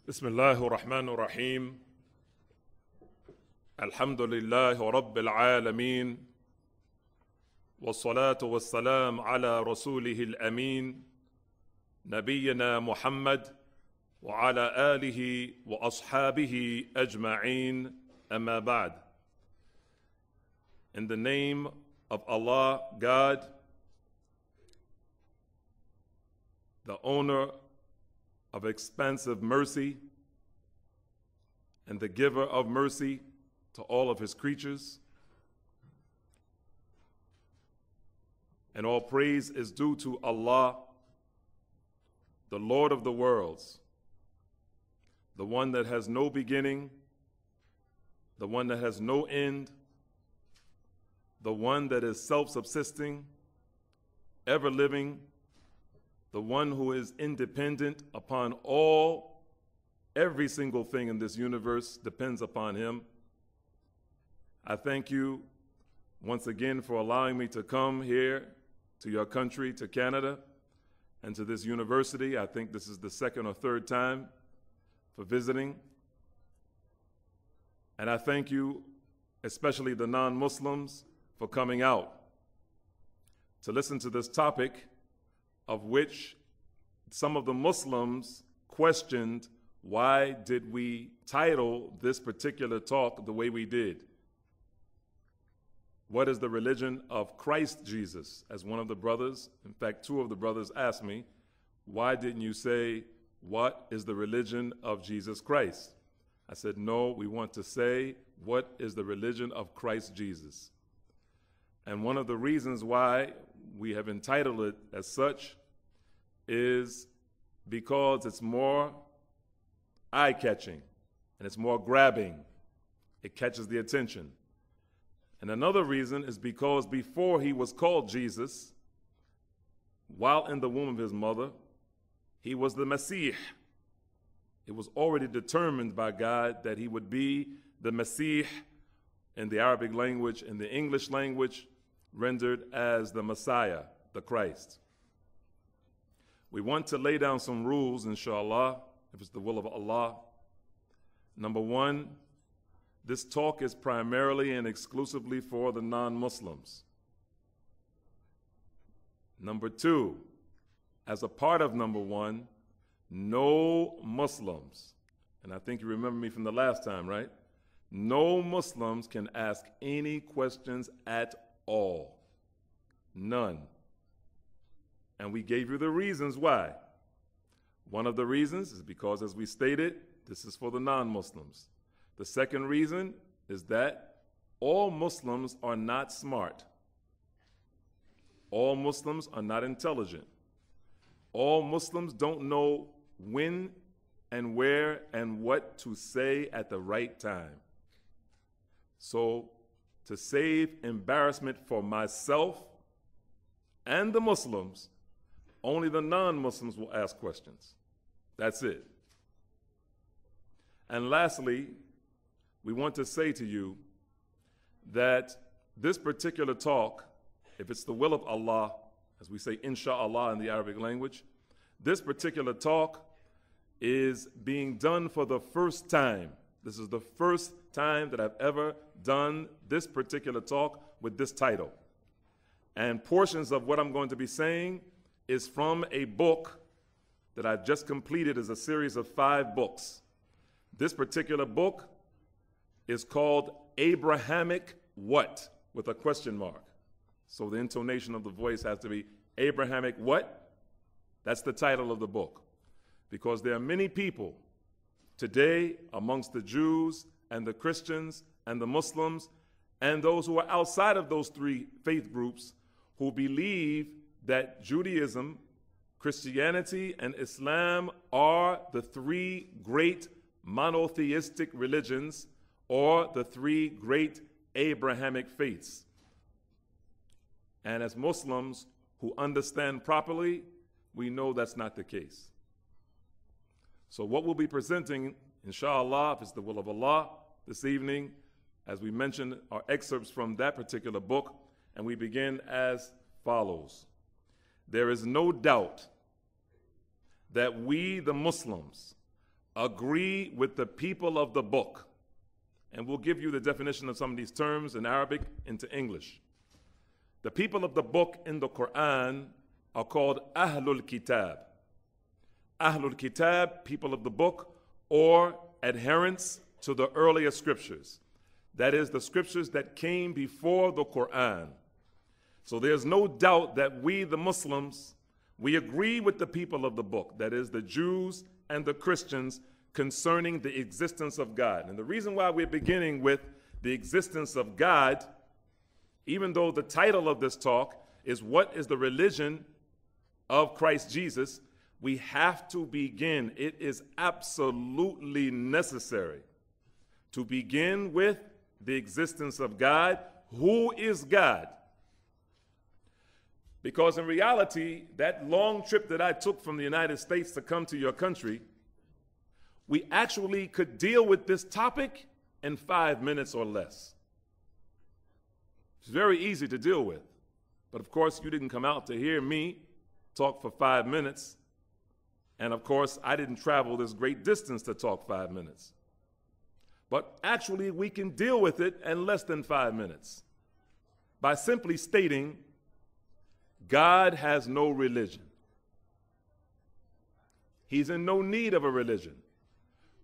بسم الله الرحمن الرحيم الحمد لله رب العالمين والصلاة والسلام على رسوله الأمين نبينا محمد وعلى آله وأصحابه أجمعين أما بعد. In the name of Allah, God, the owner of expansive mercy and the giver of mercy to all of his creatures. And all praise is due to Allah, the Lord of the worlds, the one that has no beginning, the one that has no end, the one that is self-subsisting, ever-living, the one who is independent upon all, every single thing in this universe depends upon him. I thank you once again for allowing me to come here to your country, to Canada, and to this university. I think this is the second or third time for visiting. And I thank you, especially the non-Muslims, for coming out to listen to this topic, of which some of the Muslims questioned, why did we title this particular talk the way we did? What is the religion of Christ Jesus? As one of the brothers, in fact, two of the brothers asked me, why didn't you say, what is the religion of Jesus Christ? I said, no, we want to say, what is the religion of Christ Jesus? And one of the reasons why we have entitled it as such is because it's more eye-catching and it's more grabbing. It catches the attention. And another reason is because before he was called Jesus, while in the womb of his mother, he was the Messiah. It was already determined by God that he would be the Messiah in the Arabic language, in the English language, rendered as the Messiah, the Christ. We want to lay down some rules, inshallah, if it's the will of Allah. Number one, this talk is primarily and exclusively for the non-Muslims. Number two, as a part of number one, no Muslims, and I think you remember me from the last time, right? No Muslims can ask any questions at all. None. And we gave you the reasons why. One of the reasons is because, as we stated, this is for the non-Muslims. The second reason is that all Muslims are not smart. All Muslims are not intelligent. All Muslims don't know when and where and what to say at the right time. So, to save embarrassment for myself and the Muslims, only the non-Muslims will ask questions. That's it. And lastly, we want to say to you that this particular talk, if it's the will of Allah, as we say insha'Allah in the Arabic language, this particular talk is being done for the first time. This is the first time that I've ever done this particular talk with this title. And portions of what I'm going to be saying is from a book that I've just completed as a series of 5 books. This particular book is called Abrahamic What? With a question mark. So the intonation of the voice has to be Abrahamic What? That's the title of the book. Because there are many people today amongst the Jews and the Christians and the Muslims and those who are outside of those 3 faith groups who believe that Judaism, Christianity, and Islam are the 3 great monotheistic religions or the 3 great Abrahamic faiths. And as Muslims who understand properly, we know that's not the case. So what we'll be presenting, inshallah, if it's the will of Allah, this evening, as we mentioned, are excerpts from that particular book, and we begin as follows. There is no doubt that we, the Muslims, agree with the people of the book. And we'll give you the definition of some of these terms in Arabic into English. The people of the book in the Quran are called Ahlul Kitab. Ahlul Kitab, people of the book, or adherents to the earlier scriptures. That is, the scriptures that came before the Quran. So there's no doubt that we, the Muslims, we agree with the people of the book, that is, the Jews and the Christians, concerning the existence of God. And the reason why we're beginning with the existence of God, even though the title of this talk is What is the Religion of Christ Jesus, we have to begin. It is absolutely necessary to begin with the existence of God. Who is God? Because in reality, that long trip that I took from the United States to come to your country, we actually could deal with this topic in 5 minutes or less. It's very easy to deal with. But of course, you didn't come out to hear me talk for 5 minutes. And of course, I didn't travel this great distance to talk 5 minutes. But actually, we can deal with it in less than 5 minutes by simply stating, God has no religion. He's in no need of a religion.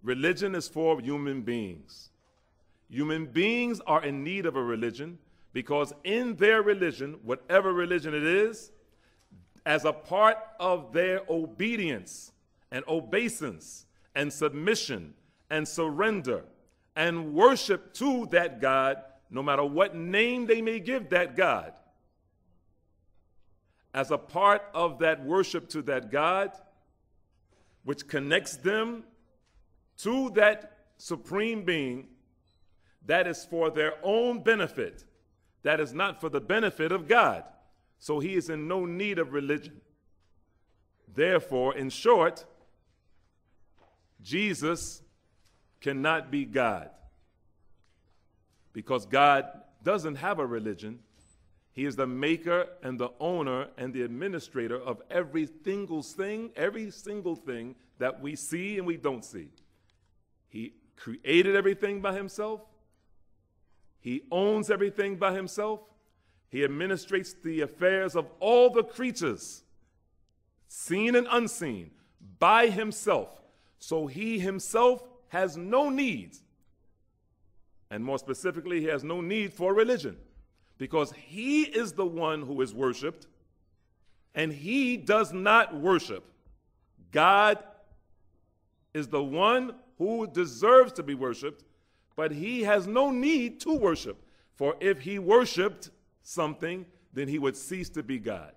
Religion is for human beings. Human beings are in need of a religion because in their religion, whatever religion it is, as a part of their obedience and obeisance and submission and surrender and worship to that God, no matter what name they may give that God, as a part of that worship to that God, which connects them to that supreme being, that is for their own benefit. That is not for the benefit of God. So he is in no need of religion. Therefore, in short, Jesus cannot be God. Because God doesn't have a religion. He is the maker and the owner and the administrator of every single thing that we see and we don't see. He created everything by himself. He owns everything by himself. He administrates the affairs of all the creatures, seen and unseen, by himself. So he himself has no need. And more specifically, he has no need for religion. Because he is the one who is worshiped, and he does not worship. God is the one who deserves to be worshiped, but he has no need to worship. For if he worshiped something, then he would cease to be God.